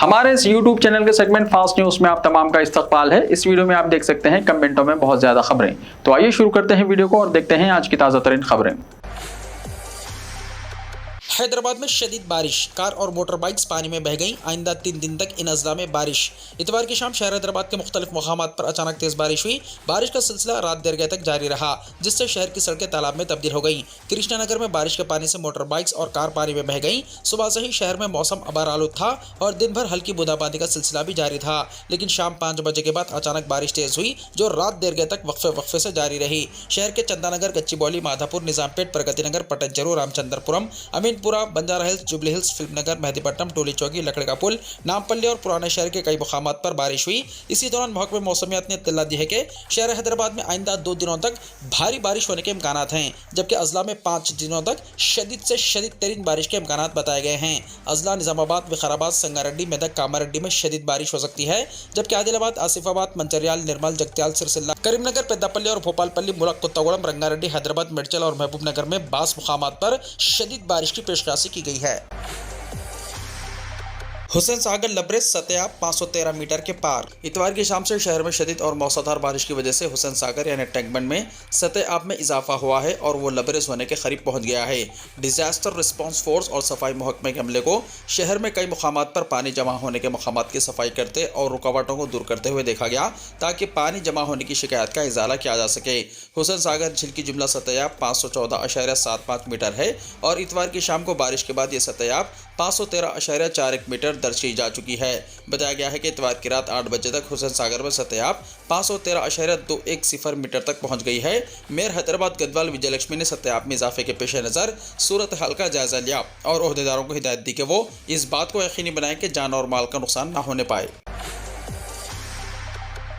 हमारे इस YouTube channel के सेगमेंट फास्ट न्यूज में आप तमाम का इस्तकबाल है। इस वीडियो में आप देख सकते हैं कमेंटों में बहुत ज्यादा खबरें। तो आइए शुरू करते हैं वीडियो को और देखते हैं आज की ताजा तरीन खबरें। हैदराबाद में शदीद बारिश, कार और मोटर बाइक्स पानी में बह गईं। आइंदा 3 दिन तक इन अजला में बारिश। इतवार की शाम शहर हैदराबाद के मुख्तलिफ मकामात पर अचानक तेज बारिश हुई। बारिश का सिलसिला रात देर गए तक जारी रहा, जिससे शहर की सड़कें तालाब में तब्दील हो गईं। कृष्णानगर में बारिश के पानी से मोटर बाइक्स और कार पानी में बह गईं। सुबह से ही शहर में मौसम अबार आलूद था और दिन भर हल्की बूंदाबांदी का सिलसिला भी जारी था, लेकिन शाम 5 बजे के बाद अचानक बारिश तेज हुई, जो रात देर गए तक वक्फे से जारी रही। शहर के चंदानगर, गच्चीबौली, माधापुर, निजामपेट, प्रगति नगर, पटंचरू, रामचंद्रपुरम, अमीनपुरा, बंजारा हिल्स, जुबली हिल्स, फिल्म नगर, मेहदीपट्टनम, टोली चौकी, लकड़ी का पुल, नामपल्ली और पुराने शहर के कई मुकामात पर बारिश हुई। इसी दौरान महकमे मौसमियात ने इत्तला दी है कि शहर हैदराबाद में आइंदा 2 दिनों तक भारी बारिश होने के इम्कानात हैं, जबकि अजला में 5 दिनों तक शदीद से शदीद तरीन बारिश के इम्कानात बताए गए हैं। अजला निजामाबाद, विकाराबाद, संगारेड्डी, मेदक, कामारेड्डी में शदीद बारिश हो सकती है, जबकि आदिलाबाद, आसिफाबाद, मंचरियाल, निर्मल, जगत्याल, सिरसिल्ला, करीमनगर, पेद्दापल्ली और भोपालपल्ली, मुलक, कुत्तागुड़म, रंगारेड्डी, हैदराबाद, मेडचल और महबूब नगर में बास मुकामात पर शदीद बारिश की पेशकशी की गई है। हुसैन सागर लबरेज सतह 513 मीटर के पार। इतवार की शाम से शहर में शदीद और मौसलाधार बारिश की वजह से हुसैन सागर यानी टैंकबंड में सतह आब में इजाफा हुआ है और वो लबरेज होने के करीब पहुंच गया है। डिजास्टर रिस्पांस फोर्स और सफाई महकमे के अमले को शहर में कई मुकामात पर पानी जमा होने के मकामात की सफाई करते और रुकावटों को दूर करते हुए देखा गया, ताकि पानी जमा होने की शिकायत का इजाला किया जा सके। हुसैन सागर झील की जुमला सतह 514.75 मीटर है और इतवार की शाम को बारिश के बाद ये सतह 513.41 मीटर दर्ज की जा चुकी है। बताया गया है कि इतवार की रात 8 बजे तक हुसैन सागर में सतह 513.210 मीटर तक पहुंच गई है। मेयर हैदराबाद गदवाल विजयलक्ष्मी ने सतह में इजाफे के पेश नज़र सूरत हाल का जायजा लिया और ओहदेदारों को हिदायत दी कि वो इस बात को यकीनी बनाएं कि जान और माल का नुकसान न होने पाए।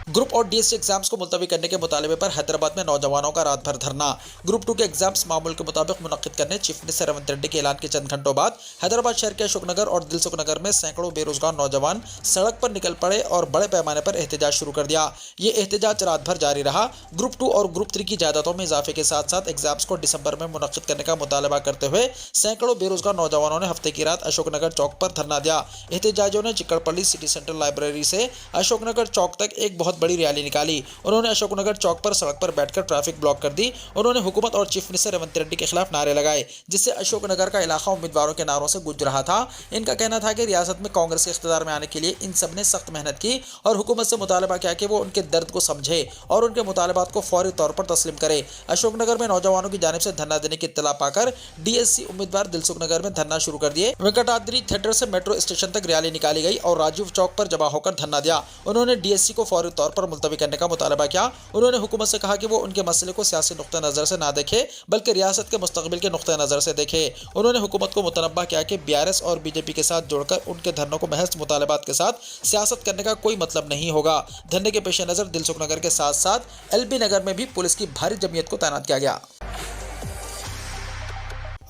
ग्रुप और डीएससी एग्जाम्स को मुलतवी करने के मुतालबे पर हैदराबाद में नौजवानों का रात भर धरना। ग्रुप 2 के एग्जाम्स मामूल के मुताबिक मुनक्किद करने चीफ मिनिस्टर रेवंत रेड्डी के ऐलान के चंद घंटों बाद हैदराबाद शहर के अशोकनगर और दिलसुखनगर में सैकड़ों बेरोजगार नौजवान सड़क पर निकल पड़े और बड़े पैमाने पर एहतजाज शुरू कर दिया। ये एहतजाज रात भर जारी रहा। ग्रुप 2 और ग्रुप 3 की जायदादों में इजाफे के साथ साथ एग्जाम्स को दिसंबर में मुनक्किद करने का मुतालबा करते हुए सैकड़ों बेरोजगार नौजवानों ने हफ्ते की रात अशोकनगर चौक पर धरना दिया। एहतजाजियों ने चिक्कड़पल्ली सिटी सेंट्रल लाइब्रेरी से अशोकनगर चौक तक एक बहुत बड़ी रैली निकाली। उन्होंने अशोकनगर चौक पर सड़क पर बैठकर ट्रैफिक ब्लॉक कर दी। उन्होंने हुकूमत और चीफ मिनिस्टर रेवंत रेड्डी के खिलाफ नारे लगाए, जिससे अशोकनगर का इलाका उम्मीदवारों के नारों से गूंज रहा था। इनका कहना था कि रियासत में कांग्रेस के इख्तियार में आने के लिए इन सब ने सख्त मेहनत की और हुकूमत से मुतालबा किया कि वो उनके दर्द को समझे और उनके मुतालबात को फौरी तौर पर तस्लीम करे। अशोकनगर में नौजवानों की जानिब से धरना देने की इत्तला पाकर डीएससी उम्मीदवार दिलसुखनगर में धरना शुरू कर दिए। वेंकटाद्री थिएटर से मेट्रो स्टेशन तक रैली निकाली गई और राजीव चौक पर जमा होकर धरना दिया। उन्होंने डीएससी को फौरी तौर पर मुलतवी करने का मुतालबा किया। उन्होंने हुकूमत से कहा कि वो उनके मसले को सियासी नुक्ता नज़र से ना देखे, बल्कि रियासत के मुस्तकबिल के नुक्ता नज़र से देखे। उन्होंने हुकूमत को मुतनब्बा किया कि बीआरएस और बीजेपी के साथ जोड़कर उनके धरनों को महज मुतालबात के साथ सियासत करने का कोई मतलब नहीं होगा। धरने के पेश नज़र दिलसुखनगर के साथ साथ एलबी नगर में भी पुलिस की भारी जमयत को तैनात किया गया।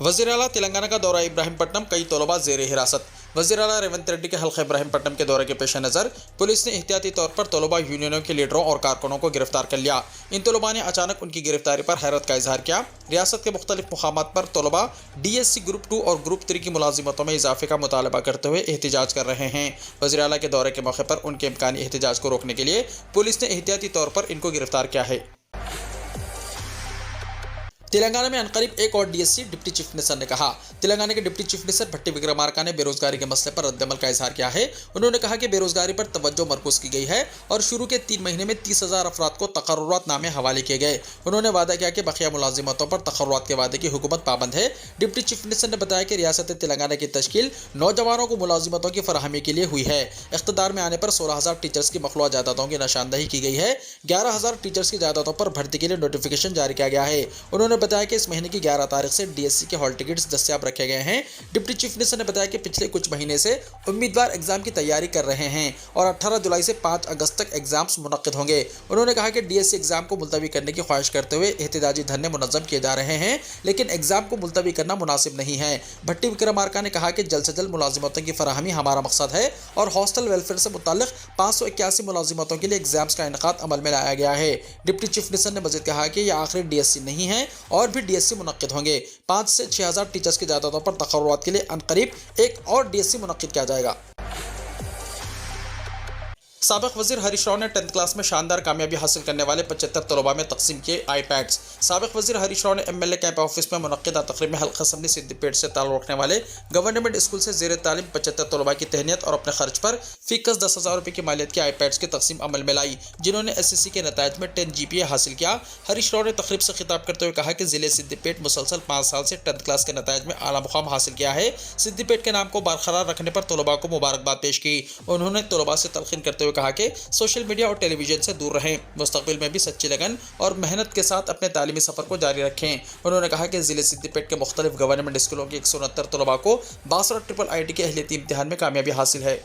वज़ीर आला तेलंगाना का दौरा इब्राहिमपट्टनम, कई तलबा ज़ेर हिरासत। वज़ीर आला रेवंत रेड्डी के हल्क़े इब्राहिमपट्टनम के दौरे के पेश नज़र पुलिस ने एहतियाती तौर पर तलबा यूनियनों के लीडरों और कारकुनों को गिरफ्तार कर लिया। इन तलबा ने अचानक उनकी गिरफ्तारी पर हैरत का इजहार किया। रियासत के मुख्तलिफ मुकामात पर तलबा डीएससी ग्रुप 2 और ग्रुप 3 की मुलाजिमतों में इजाफे का मुतालबा करते हुए एहतजाज कर रहे हैं। वज़ीर आला के दौरे के मौके पर उनके इम्कानी एहतजाज को रोकने के लिए पुलिस ने एहतियाती तौर पर इनको गिरफ्तार किया है। तेलंगाना में अनकरीब एक और डीएससी डिप्टी चीफ मिनिस्टर ने कहा। तेलंगाना के डिप्टी चीफ मिनिस्टर भट्टी विक्रमार्का ने बेरोजगारी के मसले पर रद्दमल का इजहार किया है। उन्होंने कहा कि बेरोजगारी पर तवज्जो मरकूज की गई है और शुरू के 3 महीने में 30,000 अफराद को तकर्रुरात नामे हवाले किए गए। उन्होंने वादा किया कि बकिया मुलाजिमतों पर तकर्रुरात के वादे की हुकूमत पाबंद है। डिप्टी चीफ मिनिस्टर ने बताया कि रियासत तेलंगाना की तश्कील नौजवानों को मुलाजिमतों की फराहमी के लिए हुई है। इख्तिदार में आने पर 16,000 टीचर्स की मखलूआ जायदादों की निशानदही की गई है। 11,000 टीचर्स की जायदादों पर भर्ती के लिए नोटिफिकेशन जारी किया गया है। उन्होंने बताया कि इस महीने की 11 तारीख से डीएससी के हॉल टिकट्स दस्तयाब रखे गए हैं। डिप्टी चीफ मिनिस्टर ने बताया कि पिछले कुछ महीने से उम्मीदवार एग्जाम की तैयारी कर रहे हैं और 18 जुलाई से 5 अगस्त तक एग्जाम्स मुनक्किद होंगे। उन्होंने कहा कि डीएससी एग्जाम को मुलतवी करने की ख्वाहिश करते हुए एहतजाजी धरने मुनज़्ज़म किए जा रहे हैं, लेकिन एग्जाम को मुलतवी करना मुनासिब नहीं है। भट्टी विक्रमार्का ने कहा कि जल्द से जल्द मुलाजिमतों की फराहमी हमारा मकसद है और हॉस्टल वेलफेयर से मुताल्लिक 581 मुलाजिमतों के लिए एग्जाम्स का इनेकाद अमल में लाया गया है। डिप्टी चीफ मिनिस्टर ने मज़ीद कहा कि यह आखिरी डीएससी नहीं है और भी डीएससी मुनक्किद होंगे। 5 से 6,000 टीचर्स की जायदादों पर तकर्रुरात के लिए अनकरीब एक और डीएससी मुनक्किद किया जाएगा। साबिक वजीर हरीश राव ने 10th क्लास में शानदार कामयाबी हासिल करने वाले 75 तलबा में तकसीम किए आईपैड्स। साबिक वजीर हरीश राव ने एमएलए कैंप ऑफिस में मुनक्किदा तकरीब में हल्का असम्बली सिद्दीपेट से ताल्लुक़ रखने वाले गवर्नमेंट स्कूल से ज़ेर तालीम 75 तलबा की तहनीत और अपने खर्च पर फीकस 10,000 रुपये की मालियत के आईपैड्स की तकसीम अमल में लाई, जिन्होंने SSC के नतायज में 10 GPA हासिल किया। हरीश राव ने तकरीब से खिताब करते हुए कहा कि ज़िले सिद्दीपेट मुसलसल 5 साल से 10th क्लास के नतायज में आला मुकाम हासिल किया है। सिद्दीपेट के नाम को बरकरार रखने पर तलबा को मुबारकबाद पेश की। उन्होंने तलबा से तलखीन करते हुए कहा कि सोशल मीडिया और टेलीविजन से दूर रहें, मुस्तकबिल में भी सच्ची लगन और मेहनत के साथ अपने तालीमी सफ़र को जारी रखें। उन्होंने कहा कि ज़िले सिद्दीपेट के मुख्तलिफ गवर्नमेंट स्कूलों के 169 तलबा को 62 IIT के अहलियती इम्तिहान में कामयाबी हासिल है।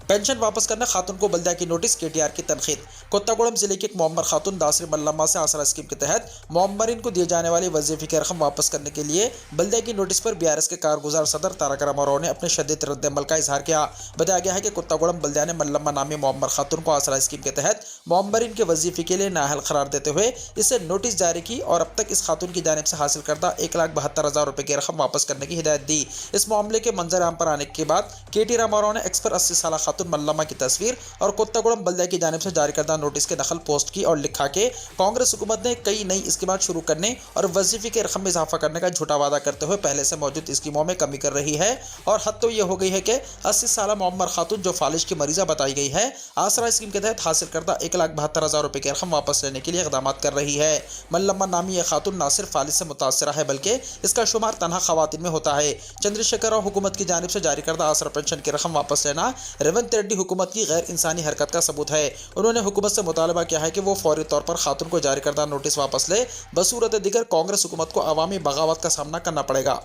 पेंशन वापस करने खातून को बल्दिया की नोटिस, KTR की तनखीद। कोत्तागुड़म जिले की एक मोअम्मर खातून दासरी मल्लम्मा से आसरा स्कीम के तहत मोअम्मरीन को दिए जाने वाली वजीफे की रकम वापस करने के लिए बल्दिया की नोटिस पर BRS के कारगुजार सदर तारक रामा राव ने अपने शदीद रद्द-ए-अमल का इजहार किया। बताया गया है कि कोत्तागुड़म बल्दिया ने मल्लम्मा नामी मोअम्मर खातून को आसरा स्कीम के तहत मोअम्मरीन के वजीफे के लिए नाअहल करार देते हुए इसे नोटिस जारी की और अब तक इस खातून की जानिब से हासिल करदा 1,72,000 रुपये की रकम वापस करने की हिदायत दी। इस मामले के मंजर आम पर आने के बाद KT रामा राव ने एक्स पर 80 साल खातून मल्लम्मा की तस्वीर और कोत्तागुड़म बल्दिया की जानिब से जारी करदा नोटिस के नकल पोस्ट की और लिखा कि कांग्रेस हुकूमत ने कई नई स्कीमात शुरू करने और वजीफे के रकम में इजाफा करने का झूठा वादा करते हुए पहले से मौजूद स्कीमों में कमी कर रही है और हद तो यह हो गई है कि 80 साल मोअम्मर खातून जो फालिज की मरीजा बताई गई है, आसरा स्कीम के तहत हासिल करदा 1,72,000 रुपये की रकम वापस लेने के लिए इकदाम कर रही है। मल्लम्मा नामी यह खातून ना सिर्फ फालिज से मुतासरा है बल्कि इसका शुमार तनहा खवातीन में होता है। चंद्रशेखर राव हुकूमत की जानिब से जारी करदा आसरा पेंशन की रकम वापस लेना रेवंत रेड्डी हुकूमत की गैर इंसानी हरकत का सबूत है। उन्होंने हुकूमत से मुतालबा किया है कि वो फौरी तौर पर खातून को जारी करदा नोटिस वापस ले, बसूरत दिगर कांग्रेस हुकूमत को अवामी बगावत का सामना करना पड़ेगा।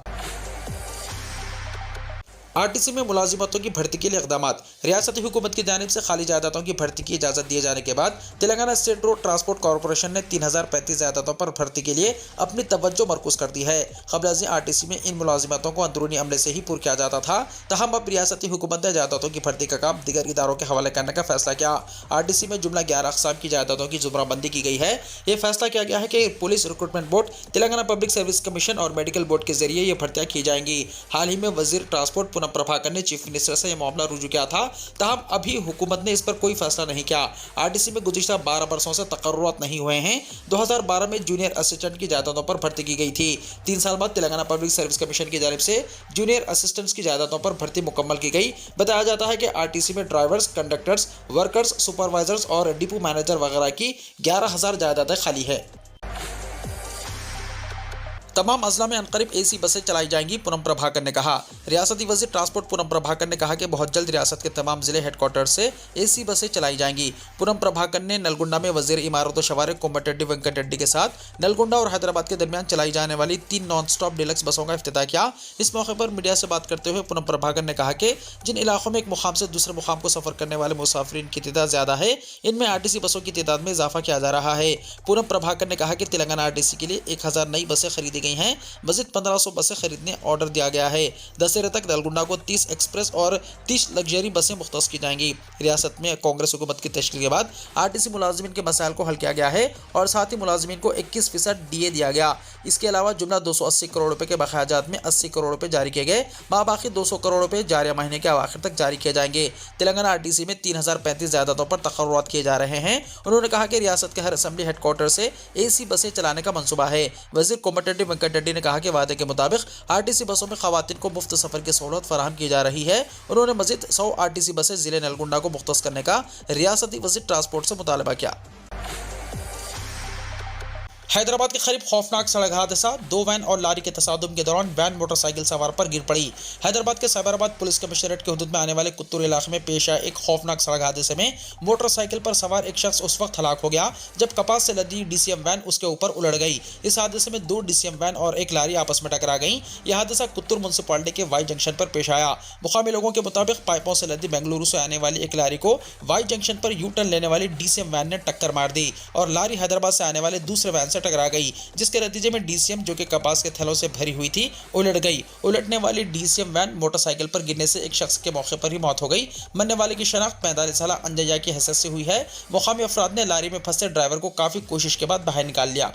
RTC में मुलाजिमतों की भर्ती के लिए इक़दाम। रियासती हुकूमत की जानिब से खाली जायदादों की भर्ती की इजाज़त दिए जाने के बाद Telangana state road transport corporation ने 3035 जायदादों पर भर्ती के लिए अपनी तवज्जो मरकूज़ कर दी है। क़ब्ल RTC में इन मुलाजिमतों को अंदरूनी अमले से ही पूरा किया जाता था, तहम अब रियासती हुकूमत ने जायदादों की भर्ती का काम दीगर इदारों के हवाले करने का फैसला किया। RTC में जुमला 11 अक़साम की जायदादों की जुमराबंदी की गई है। यह फैसला किया गया है कि police recruitment board, Telangana public service commission और मेडिकल बोर्ड के जरिए ये भर्तियाँ की जाएंगी। हाल ही में वजीर ट्रांसपोर्ट पुनः प्रभाकर ने चीफ मिनिस्टर से यह मामला रुजू किया था, तहम अभी हुकूमत ने इस पर कोई फैसला नहीं किया। RTC में गुज़िश्ता 12 बरसों से तकर्रुरात नहीं हुए हैं। 2012 में जूनियर असिस्टेंट की जायदादों पर भर्ती की गई थी। 3 साल बाद तेलंगाना पब्लिक सर्विस कमीशन की जानिब से जूनियर असिस्टेंट्स की जायदादों पर भर्ती मुकम्मल की गई। बताया जाता है कि RTC में ड्राइवर्स, कंडक्टर्स, वर्कर्स, सुपरवाइजर्स और डिपो मैनेजर वगैरह की 11,000 जायदादें खाली है। तमाम अजला में अनकरीब AC बसें चलाई जाएंगी, पूनम प्रभाकर ने कहा। रियासती वजीर ट्रांसपोर्ट पूनम प्रभाकर ने कहा कि बहुत जल्द रियासत के तमाम जिले हेडक्वार्टर से AC बसें चलाई जाएंगी। पूनम प्रभाकर ने नलगुंडा में वजीर इमारत व शवारे कोमटिरेड्डी वेंकट रेड्डी के साथ नलगुंडा और हैदराबाद के दरमियान चलाई जाने वाली 3 नॉन स्टॉप डिलक्स बसों का इफ्तिताह किया। इस मौके पर मीडिया से बात करते हुए पूनम प्रभाकर ने कहा कि जिन इलाकों में एक मुकाम से दूसरे मुकाम को सफ़र करने वाले मुसाफिरीन की तादाद ज़्यादा है, इनमें RTC बसों की तादाद में इजाफा किया जा रहा है। पूनम प्रभाकर ने कहा कि तेलंगाना RTC के लिए 1000 नई बसें खरीदी गई हैं। मज़ीद 1500 बसें खरीदने ऑर्डर दिया गया है। दशहरे तक नलगुंडा को 30 एक्सप्रेस और 30 लग्जरी बसें मुख्तस की जाएंगी। रियासत में कांग्रेस हुकूमत की तश्कील के बाद RTC मुलाजिमीन के मसाइल को हल किया गया है और साथ ही मुलाजिमीन को 21% DA दिया गया। इसके अलावा जुमला 280 करोड़ रुपए के बकायाजात में 80 करोड़ रुपए जारी किए गए। बाकी 200 करोड़ रुपए जारिया महीने के आखिर तक जारी किए जाएंगे। तेलंगाना RTC में 3035 जायदादों पर तकर्रुरात किए जा रहे हैं। उन्होंने कहा कि रियासत के हर असेंबली हेडक्वार्टर से AC बसें चलाने का मंसूबा है। वजीर कोमटिरेड्डी वेंकट रेड्डी ने कहा कि वादे के मुताबिक RTC बसों में खवातीन को मुफ्त सफर की सहूलत फराहम की जा रही है। उन्होंने मजीद 100 RTC बसें जिले नलगुंडा को मुख्तस करने का रियासती वजीर ट्रांसपोर्ट से मुतालबा किया। हैदराबाद के करीब खौफनाक सड़क हादसा, 2 वैन और लारी के तसादुम के दौरान वैन मोटरसाइकिल सवार पर गिर पड़ी। हैदराबाद के साइबराबाद पुलिस कमिश्नरेट के हुदूद में आने वाले कुत्तूर इलाके में पेश आए एक खौफनाक सड़क हादसे में मोटरसाइकिल पर सवार एक शख्स उस वक्त हलाक हो गया जब कपास से लदी DCM वैन उसके ऊपर उलट गई। इस हादसे में 2 DCM वैन और एक लारी आपस में टकरा गई। यह हादसा कुत्तूर म्यूनसिपालिटी के वाई जंक्शन पर पेश आया। मुकामी लोगों के मुताबिक पाइपों से लदी बेंगलुरु से आने वाली एक लारी को वाई जंक्शन पर यू टर्न लेने वाली DCM वैन ने टक्कर मार दी और लारी हैदराबाद से आने वाले दूसरे वैन से टकरा गई, जिसके नतीजे में DCM जो कि कपास के थैलों से भरी हुई थी उलट गई। उलटने वाली DCM वैन मोटरसाइकिल पर गिरने से एक शख्स के मौके पर ही मौत हो गई। मरने वाले की शनाख्त 45 साल अंजया की हैसियत से हुई है। मुकामी अफराद ने लारी में फंसे ड्राइवर को काफ़ी कोशिश के बाद बाहर निकाल लिया।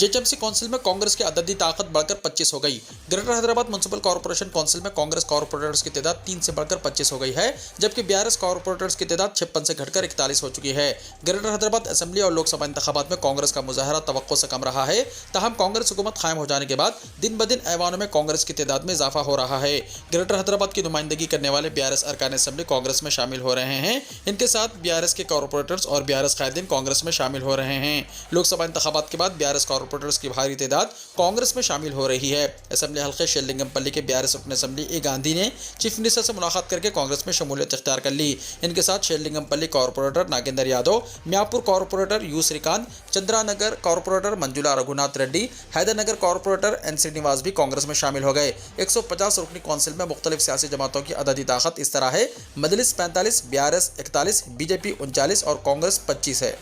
जेएचएमसी काउंसिल में कांग्रेस की अददी ताकत बढ़कर 25 हो गई। Greater Hyderabad municipal corporation council में कांग्रेस कॉर्पोरेटर्स की तादाद 3 से बढ़कर 25 हो गई है, जबकि बीआरएस कॉर्पोरेटर्स की तादाद 56 से घटकर 41 हो चुकी है। ग्रेटर हैदराबाद असेंबली और लोकसभा इंतखाबात में कांग्रेस का मुजाहरा तवक्को से कम रहा है। ताहम कांग्रेस हुकूमत कायम हो जाने के बाद दिन ब दिन ऐवानों में कांग्रेस की तादाद में इजाफा हो रहा है। ग्रेटर हैदराबाद की नुमाइंदगी करने वाले बीआरएस अरकान असेंबली कांग्रेस में शामिल हो रहे हैं। इनके साथ बीआरएस के कॉर्पोरेटर्स और बीआरएस कायदीन कांग्रेस में शामिल हो रहे हैं। लोकसभा इंतखाबात के बाद बीआरएस कॉर्पोरेटर्स की भारी तादाद कांग्रेस में शामिल हो रही है। असेंबली हल्के शेरलिंगमपल्ली के बीआरएस रुकन असेंबली ए गांधी ने चीफ मिनिस्टर से मुलाकात करके कांग्रेस में शमूलियत इख्तियार कर ली। इनके साथ Serilingampally corporator Nagendra Yadav, Miyapur corporator U Srikanth, Chandanagar corporator Manjula Raghunath Reddy, Hydernagar corporator N Srinivas भी कांग्रेस में शामिल हो गए। 150 रुकनी काउंसिल में मुख्तलिफ सियासी जमातों की अददी ताकत इस तरह है: मजलिस 45, बीआरएस 41, बीजेपी 39 और कांग्रेस 25 है।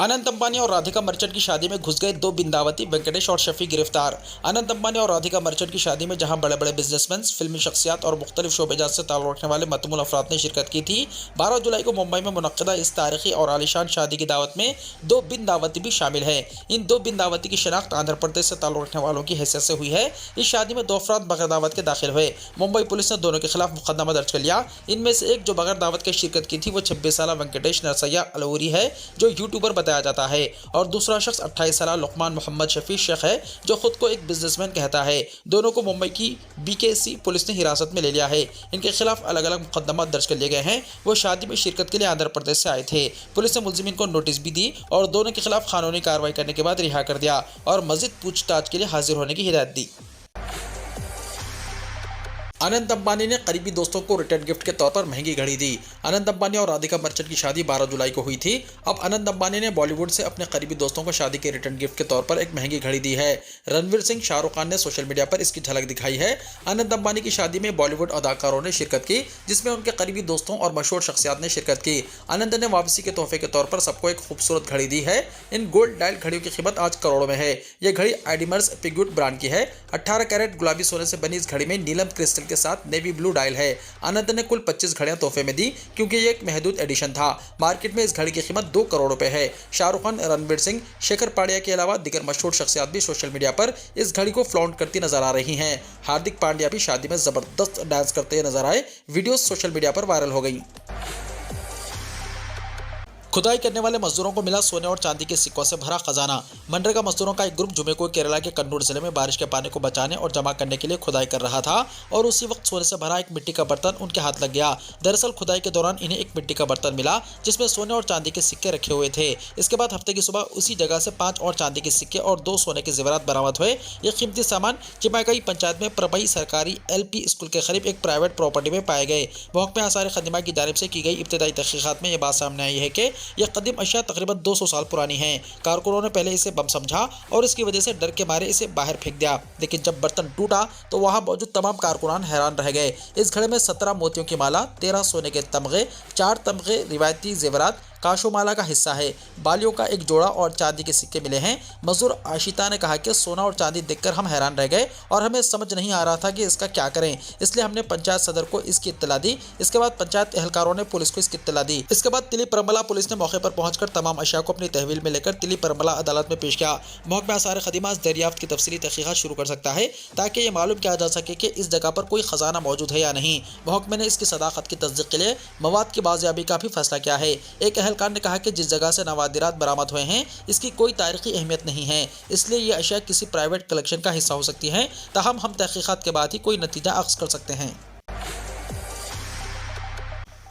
अनंत अंबानी और राधिका मर्चेंट की शादी में घुस गए 2 बिंदावती, वेंकटेश और शफी गिरफ्तार। अनंत अंबानी और राधिका मर्चेंट की शादी में जहां बड़े बड़े बिजनेसमैन, फिल्मी शख्सियात और मुख्तलिफ शोबेजात से ताल्लुक़ रखने वाले मतमूल अफराद ने शिरकत की थी। 12 जुलाई को मुंबई में मुनक्किदा इस तारीखी और आलिशान शादी की दावत में 2 बिंदावती भी शामिल है। इन 2 बिंदावती की शनाख्त आंध्र प्रदेश से ताल्लुक़ रखने वालों की हैसियत से हुई है। इस शादी में 2 अफराद बगैर दावत के दाखिल हुए। मुंबई पुलिस ने दोनों के खिलाफ मुकदमा दर्ज कर लिया। इनमें से एक जो बगैर दावत के शिरकत की थी वो 26 साल वेंकटेश नरसैया अलवरी है, जो यूट्यूबर बताया जाता है, और दूसरा शख्स 28 साल लुकमान मोहम्मद शफी शेख है, जो खुद को एक बिजनेसमैन कहता है। दोनों को मुंबई की बीकेसी पुलिस ने हिरासत में ले लिया है। इनके खिलाफ अलग अलग मुकदमा दर्ज कर लिए गए हैं। वो शादी में शिरकत के लिए आंध्र प्रदेश से आए थे। पुलिस ने मुलजिमीन को नोटिस भी दी और दोनों के खिलाफ कानूनी कार्रवाई करने के बाद रिहा कर दिया और मजीद पूछताछ के लिए हाजिर होने की हिदायत दी। अनंत अंबानी ने करीबी दोस्तों को रिटर्न गिफ्ट के तौर पर महंगी घड़ी दी। अनंत अंबानी और राधिका मर्चेंट की शादी 12 जुलाई को हुई थी। अब अनंत अंबानी ने बॉलीवुड से अपने करीबी दोस्तों को शादी के रिटर्न गिफ्ट के तौर पर एक महंगी घड़ी दी है। रणवीर सिंह, शाहरुख खान ने सोशल मीडिया पर इसकी झलक दिखाई है। अनंत अंबानी की शादी में बॉलीवुड अदाकारों ने शिरकत की, जिसमें उनके करीबी दोस्तों और मशहूर शख्सियात ने शिरकत की। अनंत ने वापसी के तोहफे के तौर पर सबको एक खूबसूरत घड़ी दी है। इन गोल्ड डायल घड़ियों की कीमत आज करोड़ों में है। यह घड़ी एडिमर्स पिग्यूट ब्रांड की है। 18 कैरेट गुलाबी सोने से बनी इस घड़ी में नीलम क्रिस्टल के साथ नेवी ब्लू डायल है। अनंत ने कुल 25 घड़ियां तोहफे में दी, क्योंकि ये एक महदूद एडिशन था। मार्केट में इस घड़ी की कीमत 2 करोड़ रुपए है। शाहरुख खान, रणवीर सिंह, शेखर पांड्या के अलावा दीगर मशहूर शख्सियात भी सोशल मीडिया पर इस घड़ी को फ्लॉन्ट करती नजर आ रही हैं। हार्दिक पांड्या भी शादी में जबरदस्त डांस करते नजर आए। वीडियोस सोशल मीडिया पर वायरल हो गई। खुदाई करने वाले मजदूरों को मिला सोने और चांदी के सिक्कों से भरा खजाना। मनरेगा मजदूरों का एक ग्रुप जुमे को केरला के कन्नूर जिले में बारिश के पानी को बचाने और जमा करने के लिए खुदाई कर रहा था और उसी वक्त सोने से भरा एक मिट्टी का बर्तन उनके हाथ लग गया। दरअसल खुदाई के दौरान इन्हें एक मिट्टी का बर्तन मिला जिसमें सोने और चांदी के सिक्के रखे हुए थे। इसके बाद हफ्ते की सुबह उसी जगह से 5 और चांदी के सिक्के और 2 सोने के जेवरात बरामद हुए। ये कीमती सामान चिमागई पंचायत में प्रबई सरकारी LP स्कूल के करीब एक प्राइवेट प्रॉपर्टी में पाए गए। महकमा आसार खदीमा की जानिब से की गई इब्तदाई तहकीकात में यह बात सामने आई है कि यह कदीम अशिया तकरीबन 200 साल पुरानी है। कारकुनों ने पहले इसे बम समझा और इसकी वजह से डर के मारे इसे बाहर फेंक दिया, लेकिन जब बर्तन टूटा तो वहां मौजूद तमाम कारकुनान हैरान रह गए। इस घड़े में 17 मोतियों की माला, 13 सोने के तमगे, 4 तमगे रिवायती जेवरात, काशोमाला का हिस्सा है, बालियों का एक जोड़ा और चांदी के सिक्के मिले हैं। मजदूर आशिता ने कहा कि सोना और चांदी देखकर हम हैरान रह गए और हमें समझ नहीं आ रहा था कि इसका क्या करें, इसलिए हमने पंचायत सदर को इसकी इत्तला दी। इसके बाद पंचायत एहलकारों ने पुलिस को इसकी इत्तला दी। इसके बाद तिली परमला पुलिस ने मौके पर पहुंचकर तमाम अशिया को अपनी तहवील में लेकर तिली परमला अदालत में पेश किया। महकमा आसार खदीमा दरियाफ्त की तफसीली तहकीकात शुरू कर सकता है ताकि ये मालूम किया जा सके कि इस जगह पर कोई खजाना मौजूद है या नहीं। महकमे ने इसकी सदाकत की तस्दीक के लिए मवाद की बाजियाबी का भी फैसला किया है। एक एहलकार ने कहा कि जिस जगह से नवादिरात बरामद हुए हैं इसकी कोई तारीखी अहमियत नहीं है, इसलिए ये अशिया किसी प्राइवेट कलेक्शन का हिस्सा हो सकती हैं। ताहम हम तहकीकात के बाद ही कोई नतीजा अख्ज़ कर सकते हैं।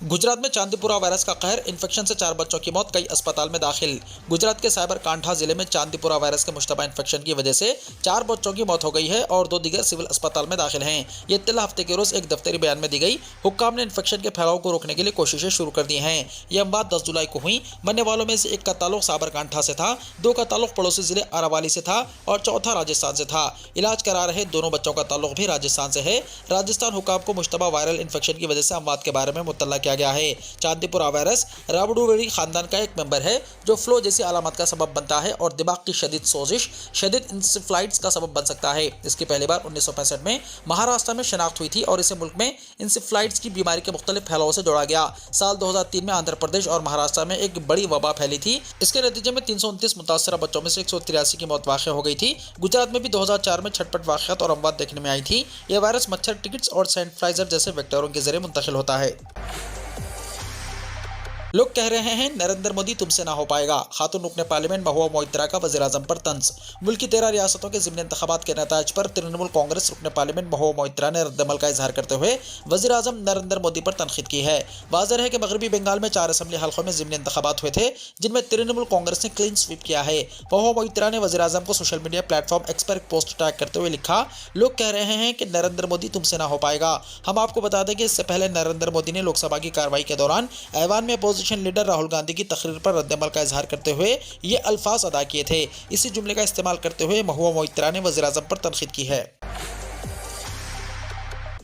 गुजरात में चांदीपुरा वायरस का कहर, इन्फेक्शन से 4 बच्चों की मौत, कई अस्पताल में दाखिल। गुजरात के साइबर कांठा जिले में चांदीपुरा वायरस के मुश्तबा इन्फेक्शन की वजह से 4 बच्चों की मौत हो गई है और 2 दीगर सिविल अस्पताल में दाखिल हैं। ये इत्तला हफ्ते के रोज एक दफ्तरी बयान में दी गई। हुक्काम ने इन्फेक्शन के फैलाव को रोकने के लिए कोशिशें शुरू कर दी हैं। ये अमवात 10 जुलाई को हुई। मरने वालों में से एक का ताल्लुक साबर कांठा से था, 2 का ताल्लुक पड़ोसी जिले अरावाली से था और चौथा राजस्थान से था। इलाज करा रहे दोनों बच्चों का ताल्लुक भी राजस्थान से है। राजस्थान हुक्काम को मुश्तबा वायरल इन्फेक्शन की वजह से अमवात के बारे में मुत्तला किया गया है। चांदीपुरा वायरस राबडूवेरी खानदान का एक मेंबर है जो फ्लो जैसी अलामत का सबब बनता है और दिमाग की शदीद सोजिश, शदीद इंसेफ्लाइटिस का सबब बन सकता है। इसकी पहली बार 1965 में महाराष्ट्र में शनाख्त हुई थी और इसे मुल्क में इंसेफ्लाइटिस की बीमारी के मुख्तलिफ फैलावों से जोड़ा गया। साल 2003 में आंध्र प्रदेश और महाराष्ट्र में एक बड़ी वबा फैली थी। इसके नतीजे में 329 मुतासरा बच्चों में से 183 की मौत वाक़ हो गई थी। गुजरात में भी 2004 में छटपट वाक़यात और अमवात देखने में आई थी। यह वायरस मच्छर, टिकट्स और सैंड फ्लाइजर जैसे वेक्टरों के जरिए मुंतकिल होता है। लोग कह रहे हैं नरेंद्र मोदी तुमसे ना हो पाएगा। खातून रुकने पार्लियामेंट महुआ मोइत्रा का वज़ीर-ए-आज़म पर तंज। मुल्क की 13 रियासतों के ज़िमनी इंतखाबात के नताज पर तृणमूल कांग्रेस रुकने पार्लियामेंट महुआ मोइत्रा ने रद्दमल का इजहार करते हुए वज़ीर-ए-आज़म नरेंद्र मोदी पर तनकीद की है। वाज़ेह है कि मगरबी बंगाल में 4 असम्बली हल्कों में ज़िमनी इंतखाबात हुए थे जिनमें तृणमूल कांग्रेस ने क्लीन स्वीप किया है। महुआ मोइत्रा ने वज़ीर-ए-आज़म को सोशल मीडिया प्लेटफॉर्म एक्स पर एक पोस्ट टैग करते हुए लिखा, लोग कह रहे हैं कि नरेंद्र मोदी तुमसे ना हो पाएगा। हम आपको बता दें कि इससे पहले नरेंद्र मोदी ने लोकसभा की कार्रवाई के दौरान ऐवान में अपोजिशन लीडर राहुल गांधी की तकरीर पर रद्दमल का इजहार करते हुए ये अल्फाज अदा किए थे। इसी जुमले का इस्तेमाल करते हुए महुआ मोइत्रा ने वज़ीर-ए-आज़म पर तनकीद की है।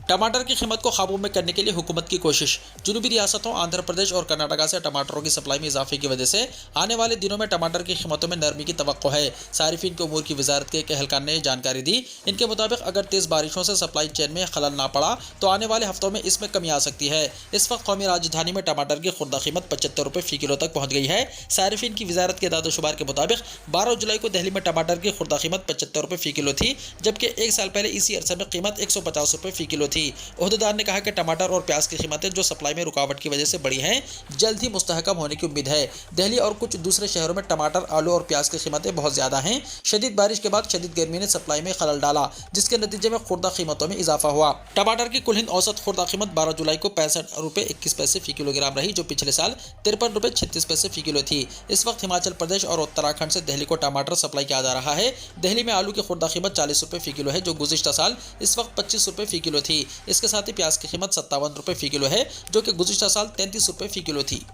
टमाटर की कीमत को काबू में करने के लिए हुकूमत की कोशिश। जुनूबी रियासतों आंध्र प्रदेश और कर्नाटका से टमाटरों की सप्लाई में इजाफे की वजह से आने वाले दिनों में टमाटर की कीमतों में नरमी की तवक्को है। सारिफीन के उमूर की वजारत के एक एहलकार ने जानकारी दी। इनके मुताबिक अगर तेज़ बारिशों से सप्लाई चेन में खलल ना पड़ा तो आने वाले हफ्तों में इसमें कमी आ सकती है। इस वक्त कौमी राजधानी में टमाटर की खुर्दा कीमत 75 रुपये फ़ी किलो तक पहुँच गई है। सारिफीन की वजारत के दादोशुमार के मुताबिक 12 जुलाई को दिल्ली में टमाटर की खुर्दा कीमत 75 रुपये फ़ी किलो थी, जबकि एक साल पहले इसी अरसे में कीमत 150 रुपये फ़ी किलो थी। ओहदेदार ने कहा कि टमाटर और प्याज की कीमतें जो सप्लाई में रुकावट की वजह से बढ़ी हैं, जल्द ही मुस्तहकम होने की उम्मीद है। दिल्ली और कुछ दूसरे शहरों में टमाटर, आलू और प्याज की कीमतें बहुत ज़्यादा हैं। शदीद बारिश के बाद शदीद गर्मी ने सप्लाई में खलल डाला, जिसके नतीजे में खुर्दा कीमतों में इजाफा हुआ। टमाटर की कुल हिंद औसत खुर्दा कीमत 12 जुलाई को 65 रुपये 21 पैसे फ़ी किलोग्राम रही, जो पिछले साल 53 रुपये 36 पैसे फ़ी किलो थी। इस वक्त हिमाचल प्रदेश और उत्तराखंड से दिल्ली को टमाटर सप्लाई किया जा रहा है। दिल्ली में आलू की खुर्दा कीमत 40 रुपये फ़ी किलो है, जो गुज़िश्ता साल इस वक्त 25 रुपये फ़ी किलो थी। इसके साथ ही प्याज की कीमत 57 रुपये फ़ी किलो है, जो कि गुज़िश्ता साल 33 रुपये फ़ी किलो थी।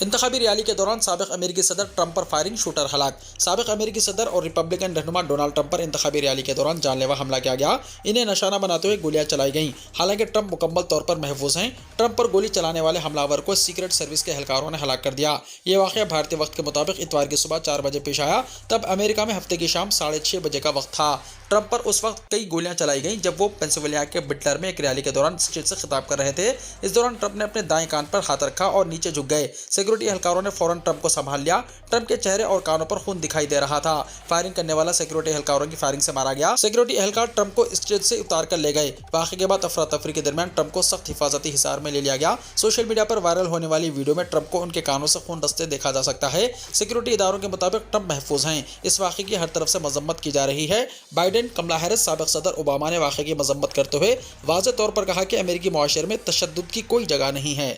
इंतखाबी रैली के दौरान साबिक अमेरिकी सदर ट्रंप पर फायरिंग, शूटर हलाक। साबिक अमेरिकी सदर और रिपब्लिकन रहनुमा डोनाल्ड ट्रंप पर इंतखाबी रैली के दौरान जानलेवा हमला किया गया। इन्हें निशाना बनाते हुए गोलियां चलाई गईं। हालांकि ट्रंप मुकम्मल तौर पर महफूज हैं। ट्रंप पर गोली चलाने वाले हमलावर को सीक्रेट सर्विस के एहलकारों ने हलाक कर दिया। ये वाक़या भारतीय वक्त के मुताबिक इतवार की सुबह 4 बजे पेश आया। तब अमेरिका में हफ्ते की शाम 6:30 बजे का वक्त था। ट्रंप पर उस वक्त कई गोलियां चलाई गईं जब वो पेंसिल्वेनिया के बिटलर में एक रैली के दौरान स्टेज से खिताब कर रहे थे। इस दौरान ट्रंप ने अपने दाएं कान पर हाथ रखा और नीचे झुक गए। सिक्योरिटी एहलकारों ने फौरन ट्रंप को संभाल लिया। ट्रंप के चेहरे और कानों पर खून दिखाई दे रहा था। फायरिंग करने वाला सिक्योरिटी एहलकारों की फायरिंग से मारा गया। सिक्योरिटी एहलकार ट्रंप को स्टेज से उतार कर ले गए। वाक़े के बाद अफरा तफरी के दरमियान ट्रंप को सख्त हिफाजती हिसार में ले लिया गया। सोशल मीडिया पर वायरल होने वाली वीडियो में ट्रंप को उनके कानों से खून रसते देखा जा सकता है। सिक्योरिटी इदारों के मुताबिक ट्रंप महफूज हैं। इस वाक़े की हर तरफ से मजम्मत की जा रही है। बाइडेन, कमला हैरिस, साबिक सदर ओबामा ने वाक़े की मजम्मत करते हुए वाज़ेह तौर पर कहा कि अमेरिकी मुआशरे में तशद्दुद की कोई जगह नहीं है।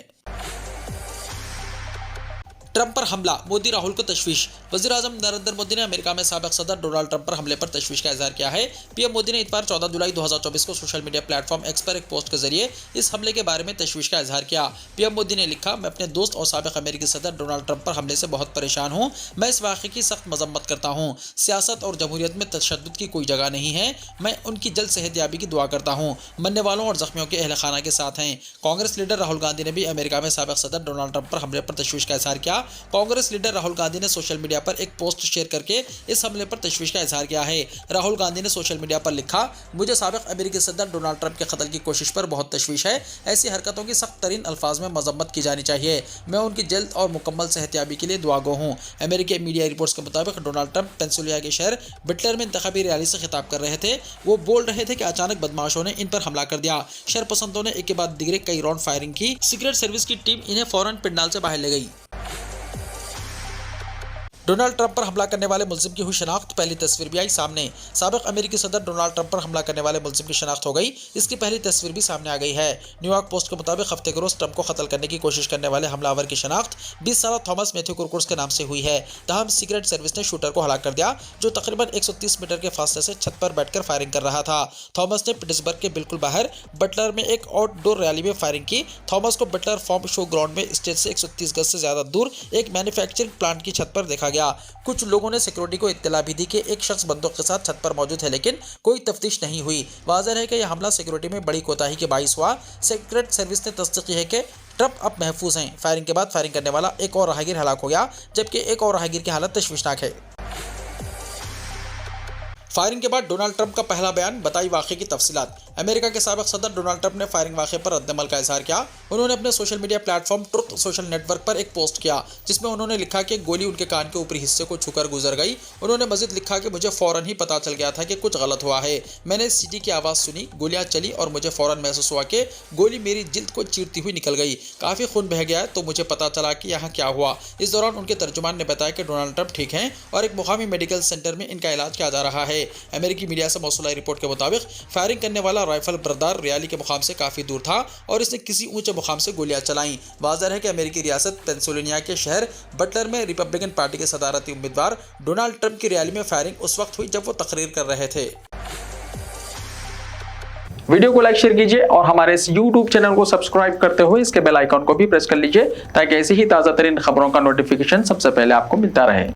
ट्रंप पर हमला, मोदी राहुल को तशवीश। वज़ीर-ए-आज़म नरेंद्र मोदी ने अमेरिका में साबिक सदर डोनाल्ड ट्रंप पर हमले पर तशवीश का इजहार किया है। पीएम मोदी ने इतवार 14 जुलाई 2024 को सोशल मीडिया प्लेटफॉर्म एक्स पर एक पोस्ट के जरिए इस हमले के बारे में तशवीश का इजहार किया। पीएम मोदी ने लिखा, मैं अपने दोस्त और साबिक अमेरिकी सदर डोनाल्ड ट्रंप पर हमले से बहुत परेशान हूँ। मैं इस वाक़े की सख्त मजम्मत करता हूँ। सियासत और जमहूरियत में तशद्दुद की कोई जगह नहीं है। मैं उनकी जल्द सेहतयाबी की दुआ करता हूँ। मरने वालों और जख्मियों के अहल खाना के साथ हैं। कांग्रेस लीडर राहुल गांधी ने भी अमेरिका में साबिक सदर डोनाल्ड ट्रंप पर हमले पर तशवीश का इजहार किया। कांग्रेस लीडर राहुल गांधी ने सोशल मीडिया पर एक पोस्ट शेयर करके इस हमले पर तशवीश का इजहार किया है। राहुल गांधी ने सोशल मीडिया पर लिखा, मुझे साबिक अमेरिकी सदर डोनाल्ड ट्रंप के कत्ल की कोशिश पर बहुत तशवीश है। ऐसी हरकतों की सख्त तरीन अल्फाज में मजम्मत की जानी चाहिए। मैं उनकी जल्द और मुकम्मल सेहतयाबी के लिए दुआगो हूँ। अमेरिकी मीडिया रिपोर्ट्स के मुताबिक डोनाल्ड ट्रंप पेंसिल्वेनिया के शहर बिटलर में इंतखाबी रैली से खिताब कर रहे थे। वो बोल रहे थे कि अचानक बदमाशों ने इन पर हमला कर दिया। शहर पसंदों ने एक के बाद दिगरे कई राउंड फायरिंग की। सीक्रेट सर्विस की टीम इन्हें फौरन पिंडाल से बाहर ले गई। डोनाल्ड ट्रंप पर हमला करने वाले मुल्जिम की हुई शनाख्त, पहली तस्वीर भी आई सामने। साबिक अमेरिकी सदर डोनाल्ड ट्रंप पर हमला करने वाले मुल्जिम की शनाख्त हो गई। इसकी पहली तस्वीर भी सामने आ गई है। न्यूयॉर्क पोस्ट के मुताबिक हफ्ते के रोज ट्रंप को कत्ल करने की कोशिश करने वाले हमलावर की शनाख्त 20 साला थॉमस मैथ्यू कुरकुर्स के नाम से हुई है। तहम सीक्रेट सर्विस ने शूटर को हलाक कर दिया, जो तकरीबन 130 मीटर के फासले से छत पर बैठकर फायरिंग कर रहा था। थॉमस ने पिट्सबर्ग के बिल्कुल बाहर बटलर में एक आउटडोर रैली में फायरिंग की। थॉमस को बटलर फार्म शो ग्राउंड में स्टेज से 130 गज से ज्यादा दूर एक मैन्युफैक्चरिंग प्लांट की छत पर देखा गया। कुछ लोगों ने सिक्योरिटी को इत्तला भी दी कि एक शख्स बंदूक के साथ छत पर मौजूद है, लेकिन कोई तफ्तीश नहीं हुई। वाज़ेह है कि यह हमला सिक्योरिटी में बड़ी कोताही के बाइस हुआ। सीक्रेट सर्विस ने तस्दीक की है कि ट्रम्प अब महफूज हैं। फायरिंग के बाद फायरिंग करने वाला एक और राहगीर हलाक हो गया, जबकि एक और राहगीर की हालत तशवीशनाक है। फायरिंग के बाद डोनाल्ड ट्रंप का पहला बयान, बताई वाक़े की तफसीलात। अमेरिका के साबिक़ सदर डोनाल्ड ट्रंप ने फायरिंग वाक़े पर रद्दमल का इजहार किया। उन्होंने अपने social media platform truth social network पर एक पोस्ट किया, जिसमें उन्होंने लिखा कि गोली उनके कान के ऊपरी हिस्से को छूकर गुजर गई। उन्होंने मजीद लिखा कि मुझे फ़ौरन ही पता चल गया था कि कुछ गलत हुआ है। मैंने सीटी की आवाज़ सुनी, गोलियाँ चली और मुझे फ़ौरन महसूस हुआ कि गोली मेरी जिल्द को चीरती हुई निकल गई। काफ़ी खून बह गया तो मुझे पता चला कि यहाँ क्या हुआ। इस दौरान उनके तर्जुमान ने बताया कि डोनाल्ड ट्रंप ठीक हैं और एक मुकामी मेडिकल सेंटर में इनका इलाज किया जा रहा है। अमेरिकी मीडिया से मौसूला रिपोर्ट के मुताबिक फायरिंग करने वाला राइफल बरदार रियाली के मुकाम से काफी दूर था और इसने किसी ऊंचे मुकाम से गोलियां चलाईं। वाज़ेह है कि अमेरिकी रियासत पेंसिल्वेनिया के शहर बटलर में रिपब्लिकन पार्टी के सदारती उम्मीदवार डोनाल्ड ट्रंप की रैली में फायरिंग उस वक्त हुई जब वो तकरीर कर रहे थे। वीडियो को लाइक शेयर कीजिए और हमारे इस YouTube चैनल को सब्सक्राइब करते हुए इसके बेल आइकॉन को भी प्रेस कर लीजिए, ताकि ऐसी ही ताज़ा तरीन खबरों का नोटिफिकेशन सबसे पहले आपको मिलता रहे।